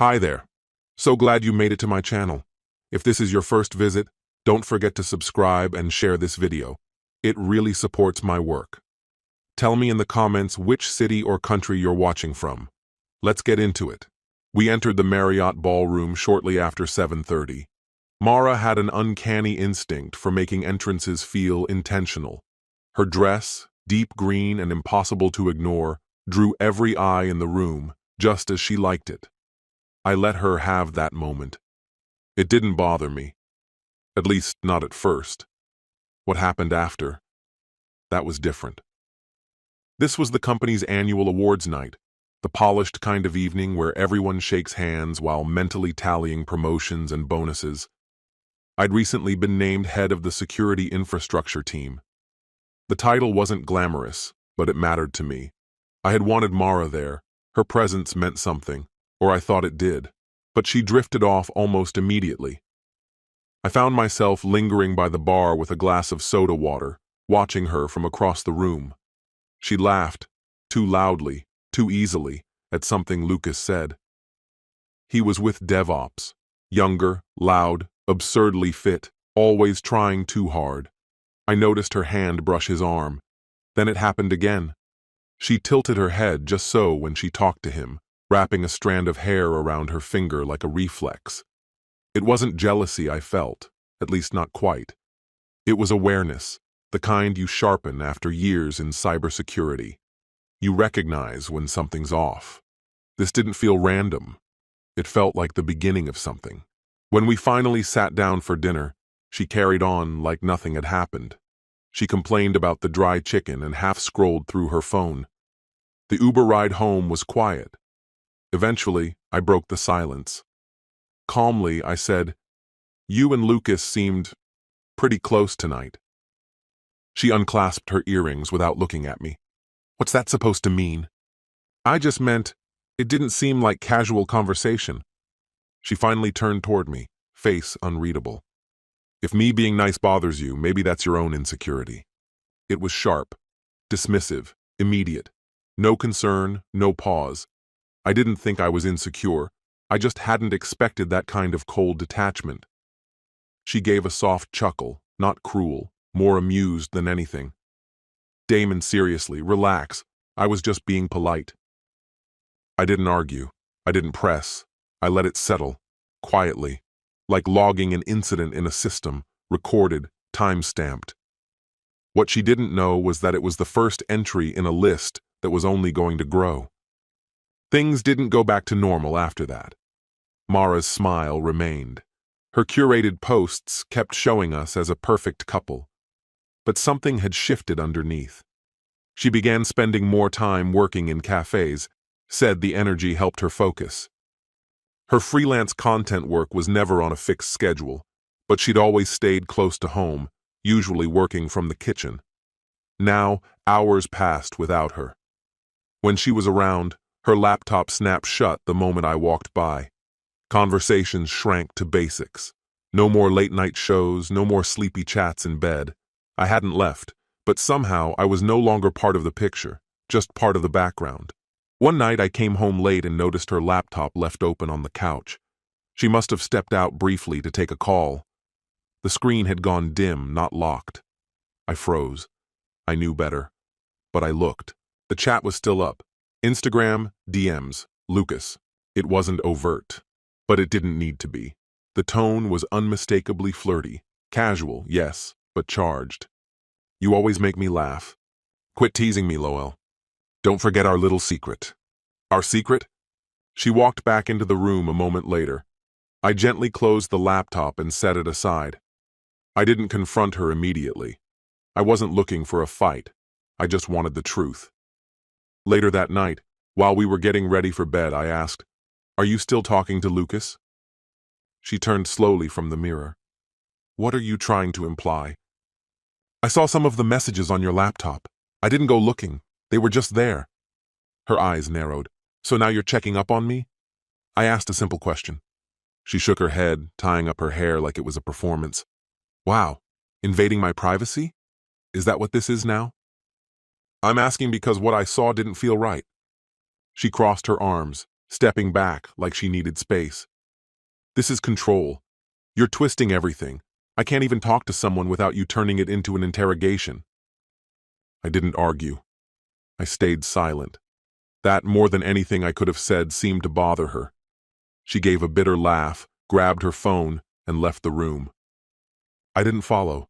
Hi there. So glad you made it to my channel. If this is your first visit, don't forget to subscribe and share this video. It really supports my work. Tell me in the comments which city or country you're watching from. Let's get into it. We entered the Marriott ballroom shortly after 7:30. Mara had an uncanny instinct for making entrances feel intentional. Her dress, deep green and impossible to ignore, drew every eye in the room, just as she liked it. I let her have that moment. It didn't bother me. At least, not at first. What happened after? That was different. This was the company's annual awards night, the polished kind of evening where everyone shakes hands while mentally tallying promotions and bonuses. I'd recently been named head of the security infrastructure team. The title wasn't glamorous, but it mattered to me. I had wanted Mara there. Her presence meant something, or I thought it did, but she drifted off almost immediately. I found myself lingering by the bar with a glass of soda water, watching her from across the room. She laughed, too loudly, too easily, at something Lucas said. He was with DevOps, younger, loud, absurdly fit, always trying too hard. I noticed her hand brush his arm. Then it happened again. She tilted her head just so when she talked to him, wrapping a strand of hair around her finger like a reflex. It wasn't jealousy I felt, at least not quite. It was awareness, the kind you sharpen after years in cybersecurity. You recognize when something's off. This didn't feel random. It felt like the beginning of something. When we finally sat down for dinner, she carried on like nothing had happened. She complained about the dry chicken and half-scrolled through her phone. The Uber ride home was quiet. Eventually, I broke the silence. Calmly, I said, "You and Lucas seemed pretty close tonight." She unclasped her earrings without looking at me. "What's that supposed to mean?" "I just meant, it didn't seem like casual conversation." She finally turned toward me, face unreadable. "If me being nice bothers you, maybe that's your own insecurity." It was sharp, dismissive, immediate. No concern, no pause. I didn't think I was insecure. I just hadn't expected that kind of cold detachment. She gave a soft chuckle, not cruel, more amused than anything. "Damon, seriously, relax. I was just being polite." I didn't argue. I didn't press. I let it settle, quietly, like logging an incident in a system, recorded, time-stamped. What she didn't know was that it was the first entry in a list that was only going to grow. Things didn't go back to normal after that. Mara's smile remained. Her curated posts kept showing us as a perfect couple. But something had shifted underneath. She began spending more time working in cafes, said the energy helped her focus. Her freelance content work was never on a fixed schedule, but she'd always stayed close to home, usually working from the kitchen. Now, hours passed without her. When she was around, her laptop snapped shut the moment I walked by. Conversations shrank to basics. No more late-night shows, no more sleepy chats in bed. I hadn't left, but somehow I was no longer part of the picture, just part of the background. One night I came home late and noticed her laptop left open on the couch. She must have stepped out briefly to take a call. The screen had gone dim, not locked. I froze. I knew better. But I looked. The chat was still up. Instagram, DMs, Lucas. It wasn't overt, but it didn't need to be. The tone was unmistakably flirty. Casual, yes, but charged. "You always make me laugh. Quit teasing me, Lowell. Don't forget our little secret." "Our secret?" She walked back into the room a moment later. I gently closed the laptop and set it aside. I didn't confront her immediately. I wasn't looking for a fight. I just wanted the truth. Later that night, while we were getting ready for bed, I asked, "Are you still talking to Lucas?" She turned slowly from the mirror. "What are you trying to imply?" "I saw some of the messages on your laptop. I didn't go looking. They were just there." Her eyes narrowed. "So now you're checking up on me?" I asked a simple question. She shook her head, tying up her hair like it was a performance. "Wow, invading my privacy? Is that what this is now?" "I'm asking because what I saw didn't feel right." She crossed her arms, stepping back like she needed space. This is control. You're twisting everything. I can't even talk to someone without you turning it into an interrogation. I didn't argue. I stayed silent. That, more than anything I could have said, seemed to bother her. She gave a bitter laugh, grabbed her phone, and left the room. I didn't follow.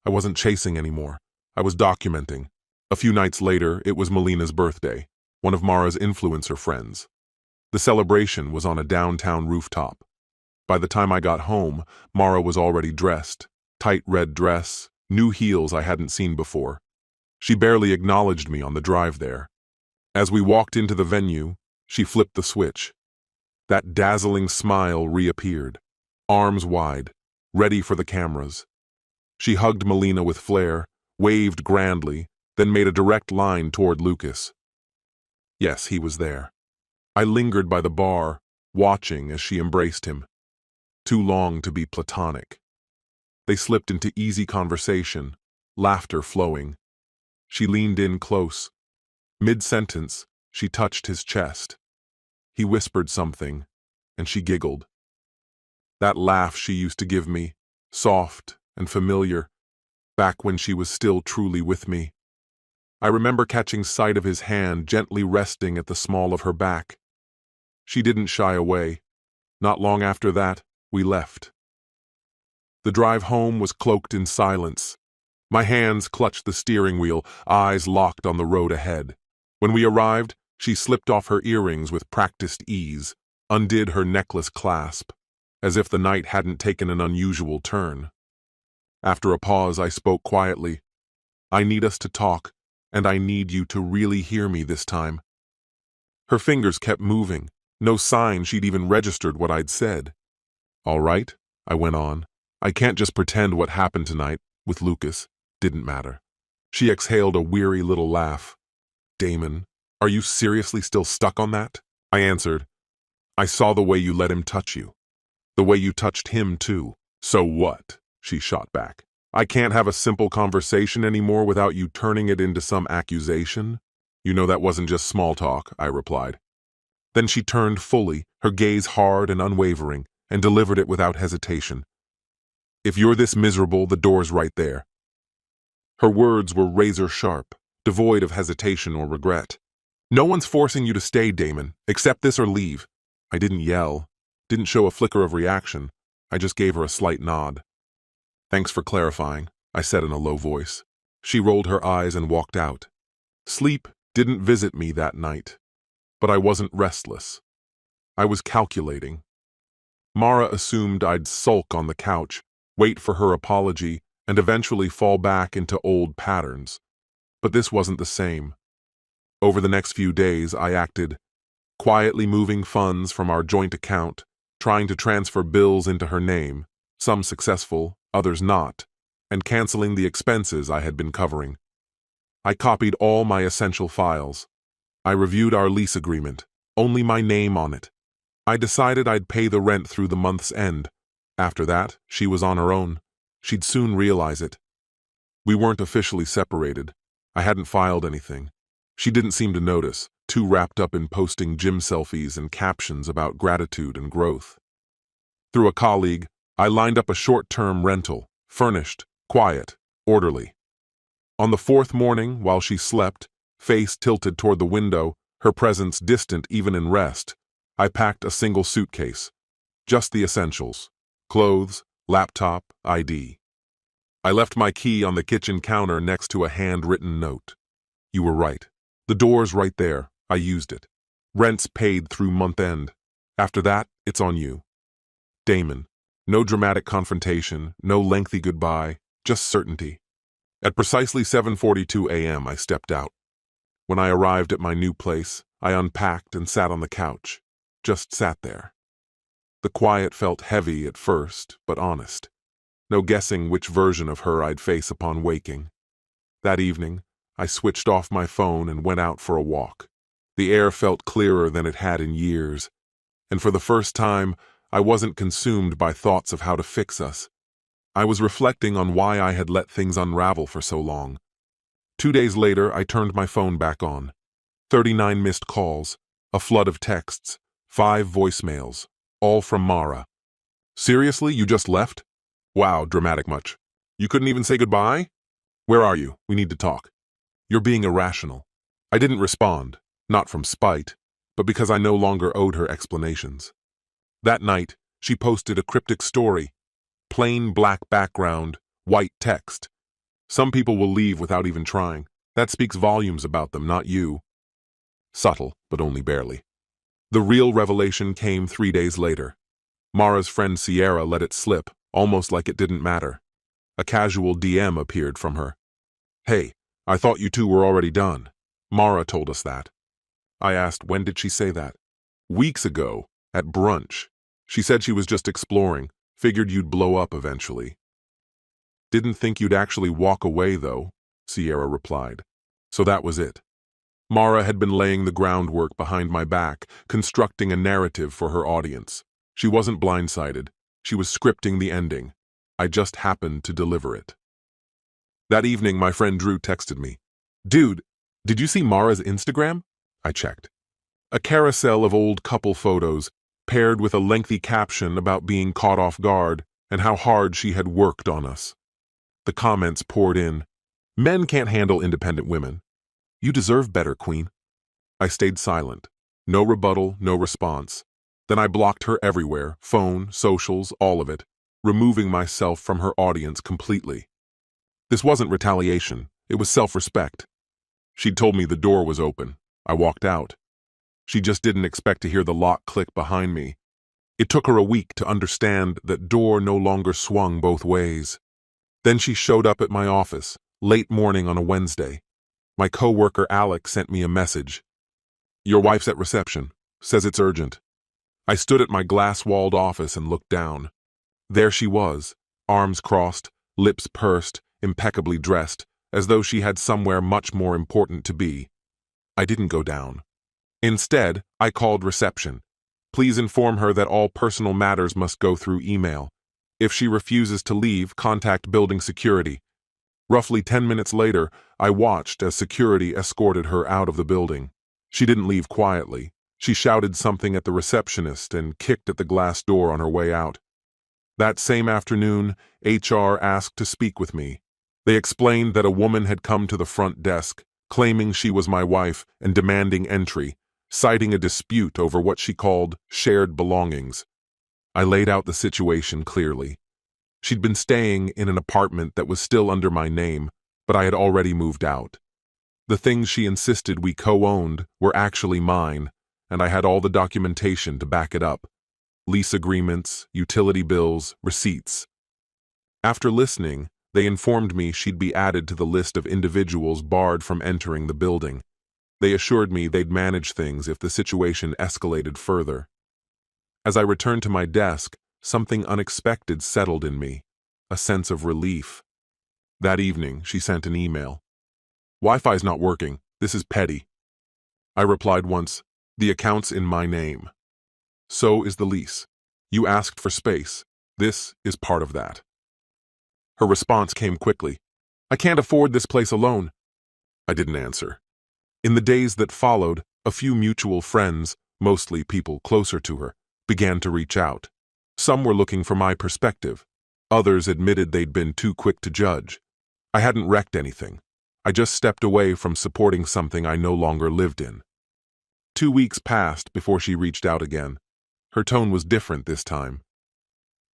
I wasn't chasing anymore. I was documenting. A few nights later, it was Melina's birthday, one of Mara's influencer friends. The celebration was on a downtown rooftop. By the time I got home, Mara was already dressed. Tight red dress, new heels I hadn't seen before. She barely acknowledged me on the drive there. As we walked into the venue, she flipped the switch. That dazzling smile reappeared, arms wide, ready for the cameras. She hugged Melina with flair, waved grandly, then made a direct line toward Lucas. Yes, he was there. I lingered by the bar, watching as she embraced him. Too long to be platonic. They slipped into easy conversation, laughter flowing. She leaned in close. Mid-sentence, she touched his chest. He whispered something, and she giggled. That laugh she used to give me, soft and familiar, back when she was still truly with me. I remember catching sight of his hand gently resting at the small of her back. She didn't shy away. Not long after that, we left. The drive home was cloaked in silence. My hands clutched the steering wheel, eyes locked on the road ahead. When we arrived, she slipped off her earrings with practiced ease, undid her necklace clasp, as if the night hadn't taken an unusual turn. After a pause, I spoke quietly. I need us to talk, and I need you to really hear me this time. Her fingers kept moving, no sign she'd even registered what I'd said. All right, I went on. I can't just pretend what happened tonight, with Lucas, didn't matter. She exhaled a weary little laugh. Damon, are you seriously still stuck on that? I answered. I saw the way you let him touch you. The way you touched him, too. So what? She shot back. I can't have a simple conversation anymore without you turning it into some accusation? You know that wasn't just small talk, I replied. Then she turned fully, her gaze hard and unwavering, and delivered it without hesitation. If you're this miserable, the door's right there. Her words were razor sharp, devoid of hesitation or regret. No one's forcing you to stay, Damon. Accept this or leave. I didn't yell, didn't show a flicker of reaction. I just gave her a slight nod. Thanks for clarifying, I said in a low voice. She rolled her eyes and walked out. Sleep didn't visit me that night, but I wasn't restless. I was calculating. Mara assumed I'd sulk on the couch, wait for her apology, and eventually fall back into old patterns. But this wasn't the same. Over the next few days, I acted, quietly moving funds from our joint account, trying to transfer bills into her name, some successful, others not, and canceling the expenses I had been covering. I copied all my essential files. I reviewed our lease agreement, only my name on it. I decided I'd pay the rent through the month's end. After that, she was on her own. She'd soon realize it. We weren't officially separated. I hadn't filed anything. She didn't seem to notice, too wrapped up in posting gym selfies and captions about gratitude and growth. Through a colleague, I lined up a short-term rental, furnished, quiet, orderly. On the fourth morning, while she slept, face tilted toward the window, her presence distant even in rest, I packed a single suitcase. Just the essentials: clothes, laptop, ID. I left my key on the kitchen counter next to a handwritten note. You were right. The door's right there. I used it. Rent's paid through month end. After that, it's on you. Damon. No dramatic confrontation, no lengthy goodbye, just certainty. At precisely 7:42 a.m., I stepped out. When I arrived at my new place, I unpacked and sat on the couch. Just sat there. The quiet felt heavy at first, but honest. No guessing which version of her I'd face upon waking. That evening, I switched off my phone and went out for a walk. The air felt clearer than it had in years, and for the first time, I wasn't consumed by thoughts of how to fix us. I was reflecting on why I had let things unravel for so long. 2 days later, I turned my phone back on. 39 missed calls, a flood of texts, 5 voicemails, all from Mara. Seriously, you just left? Wow, dramatic much. You couldn't even say goodbye? Where are you? We need to talk. You're being irrational. I didn't respond, not from spite, but because I no longer owed her explanations. That night, she posted a cryptic story. Plain black background, white text. Some people will leave without even trying. That speaks volumes about them, not you. Subtle, but only barely. The real revelation came 3 days later. Mara's friend Sierra let it slip, almost like it didn't matter. A casual DM appeared from her. Hey, I thought you two were already done. Mara told us that. I asked, when did she say that? Weeks ago, at brunch. She said she was just exploring, figured you'd blow up eventually. Didn't think you'd actually walk away, though, Sierra replied. So that was it. Mara had been laying the groundwork behind my back, constructing a narrative for her audience. She wasn't blindsided. She was scripting the ending. I just happened to deliver it. That evening, my friend Drew texted me. Dude, did you see Mara's Instagram? I checked. A carousel of old couple photos, paired with a lengthy caption about being caught off guard and how hard she had worked on us. The comments poured in. Men can't handle independent women. You deserve better, Queen. I stayed silent. No rebuttal, no response. Then I blocked her everywhere, phone, socials, all of it, removing myself from her audience completely. This wasn't retaliation. It was self-respect. She'd told me the door was open. I walked out. She just didn't expect to hear the lock click behind me. It took her a week to understand that door no longer swung both ways. Then she showed up at my office, late morning on a Wednesday. My coworker Alec sent me a message. Your wife's at reception. Says it's urgent. I stood at my glass-walled office and looked down. There she was, arms crossed, lips pursed, impeccably dressed, as though she had somewhere much more important to be. I didn't go down. Instead, I called reception. Please inform her that all personal matters must go through email. If she refuses to leave, contact building security. Roughly 10 minutes later, I watched as security escorted her out of the building. She didn't leave quietly. She shouted something at the receptionist and kicked at the glass door on her way out. That same afternoon, HR asked to speak with me. They explained that a woman had come to the front desk, claiming she was my wife and demanding entry, citing a dispute over what she called shared belongings. I laid out the situation clearly. She'd been staying in an apartment that was still under my name, but I had already moved out. The things she insisted we co-owned were actually mine, and I had all the documentation to back it up. Lease agreements, utility bills, receipts. After listening, they informed me she'd be added to the list of individuals barred from entering the building. They assured me they'd manage things if the situation escalated further. As I returned to my desk, something unexpected settled in me, a sense of relief. That evening, she sent an email. Wi-Fi's not working. This is petty. I replied once, the account's in my name. So is the lease. You asked for space. This is part of that. Her response came quickly. I can't afford this place alone. I didn't answer. In the days that followed, a few mutual friends, mostly people closer to her, began to reach out. Some were looking for my perspective. Others admitted they'd been too quick to judge. I hadn't wrecked anything. I just stepped away from supporting something I no longer lived in. 2 weeks passed before she reached out again. Her tone was different this time.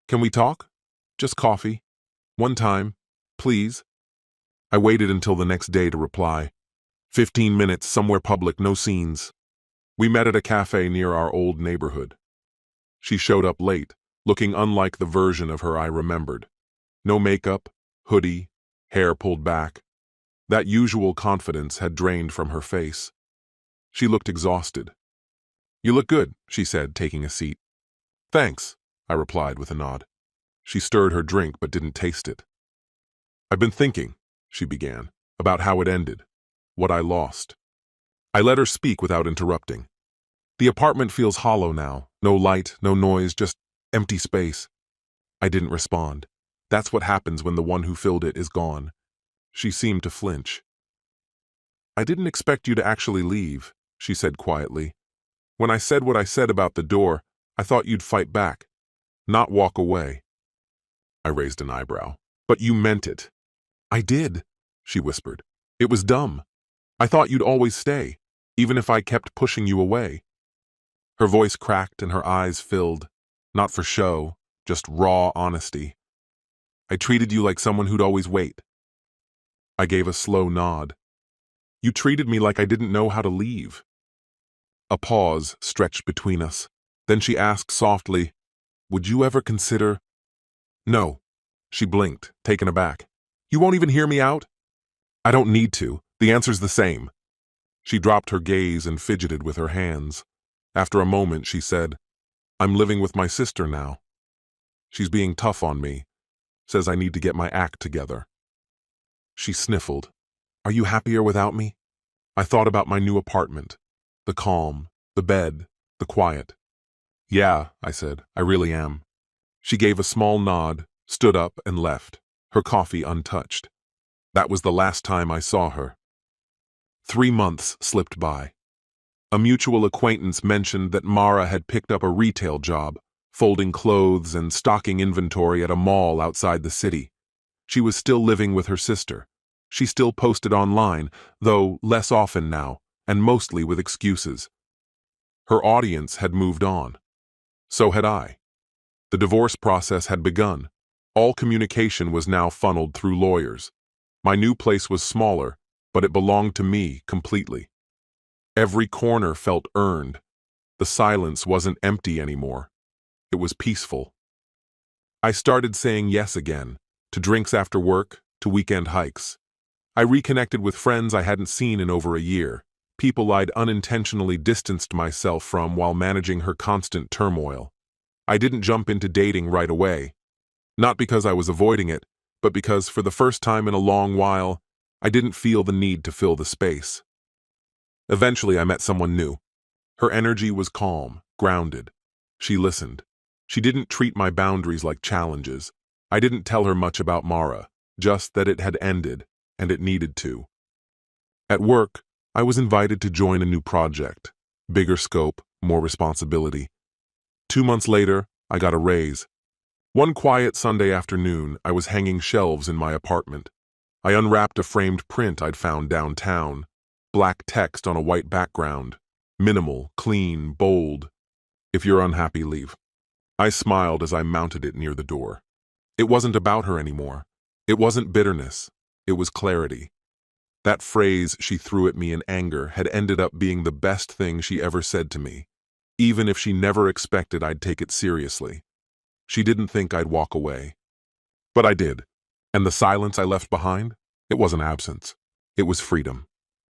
Can we talk? Just coffee. One time, please. I waited until the next day to reply. 15 minutes, somewhere public, no scenes. We met at a cafe near our old neighborhood. She showed up late, looking unlike the version of her I remembered. No makeup, hoodie, hair pulled back. That usual confidence had drained from her face. She looked exhausted. You look good, she said, taking a seat. Thanks, I replied with a nod. She stirred her drink but didn't taste it. I've been thinking, she began, about how it ended, what I lost. I let her speak without interrupting. The apartment feels hollow now, no light, no noise, just empty space. I didn't respond. That's what happens when the one who filled it is gone. She seemed to flinch. I didn't expect you to actually leave, she said quietly. When I said what I said about the door, I thought you'd fight back, not walk away." I raised an eyebrow. "But you meant it." "I did," she whispered. "It was dumb. I thought you'd always stay, even if I kept pushing you away." Her voice cracked and her eyes filled, not for show, just raw honesty. "I treated you like someone who'd always wait." I gave a slow nod. "You treated me like I didn't know how to leave." A pause stretched between us. Then she asked softly, "Would you ever consider—" "No." She blinked, taken aback. "You won't even hear me out?" "I don't need to. The answer's the same." She dropped her gaze and fidgeted with her hands. After a moment, she said, "I'm living with my sister now. She's being tough on me, says I need to get my act together." She sniffled. "Are you happier without me?" I thought about my new apartment, the calm, the bed, the quiet. "Yeah," I said, "I really am." She gave a small nod, stood up, and left, her coffee untouched. That was the last time I saw her. 3 months slipped by. A mutual acquaintance mentioned that Mara had picked up a retail job, folding clothes and stocking inventory at a mall outside the city. She was still living with her sister. She still posted online, though less often now, and mostly with excuses. Her audience had moved on. So had I. The divorce process had begun. All communication was now funneled through lawyers. My new place was smaller, but it belonged to me completely. Every corner felt earned. The silence wasn't empty anymore. It was peaceful. I started saying yes again, to drinks after work, to weekend hikes. I reconnected with friends I hadn't seen in over a year, people I'd unintentionally distanced myself from while managing her constant turmoil. I didn't jump into dating right away. Not because I was avoiding it, but because for the first time in a long while, I didn't feel the need to fill the space. Eventually, I met someone new. Her energy was calm, grounded. She listened. She didn't treat my boundaries like challenges. I didn't tell her much about Mara, just that it had ended, and it needed to. At work, I was invited to join a new project. Bigger scope, more responsibility. 2 months later, I got a raise. One quiet Sunday afternoon, I was hanging shelves in my apartment. I unwrapped a framed print I'd found downtown. Black text on a white background. Minimal, clean, bold. "If you're unhappy, leave." I smiled as I mounted it near the door. It wasn't about her anymore. It wasn't bitterness. It was clarity. That phrase she threw at me in anger had ended up being the best thing she ever said to me, even if she never expected I'd take it seriously. She didn't think I'd walk away. But I did. And the silence I left behind? It wasn't absence. It was freedom.